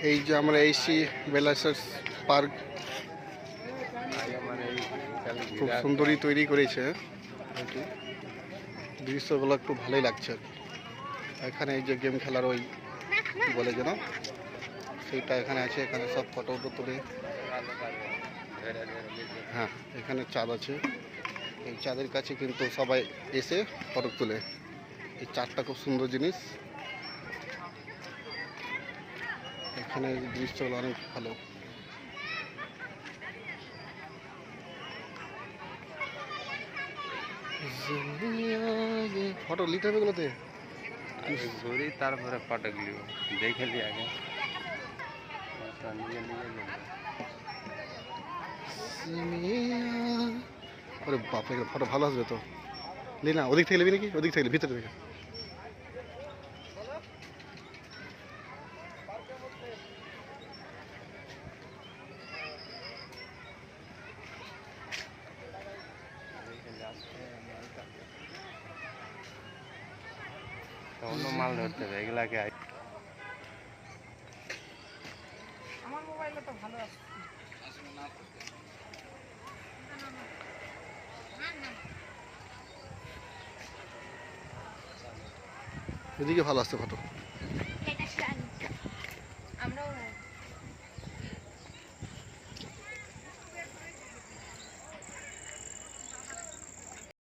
এই যে আমরা এসি বেলাসাস পার্ক, খুব সুন্দরই তৈরি করেছে। দৃশ্যগুলো একটু ভালোই লাগছে। এখানে এই যে গেম খেলার ওই কি বলে যেন সেইটা এখানে আছে। এখানে সব ফটো তুলে, হ্যাঁ এখানে চাঁদ আছে। এই চাঁদের কাছে কিন্তু সবাই এসে ফটো তোলে। এই চাঁদটা খুব সুন্দর জিনিস। এখানে দৃশ্যগুলো অনেক ভালো। ফটো লিতে হবে এগুলোতে ঘুরি, তারপরে ফটো গিলিব দেখে লি আগে। আরে বাপরে, ফটো ভালো আসবে তো। লি না, ওদিক থেকে নিবি নাকি? ওদিক থেকে ভিতরে থেকে। অন্য মাল ধরতে হবে এগুলাকে। আমার মোবাইলে তো ভালো আছে। এদিকে ভালো আসছে ফটো।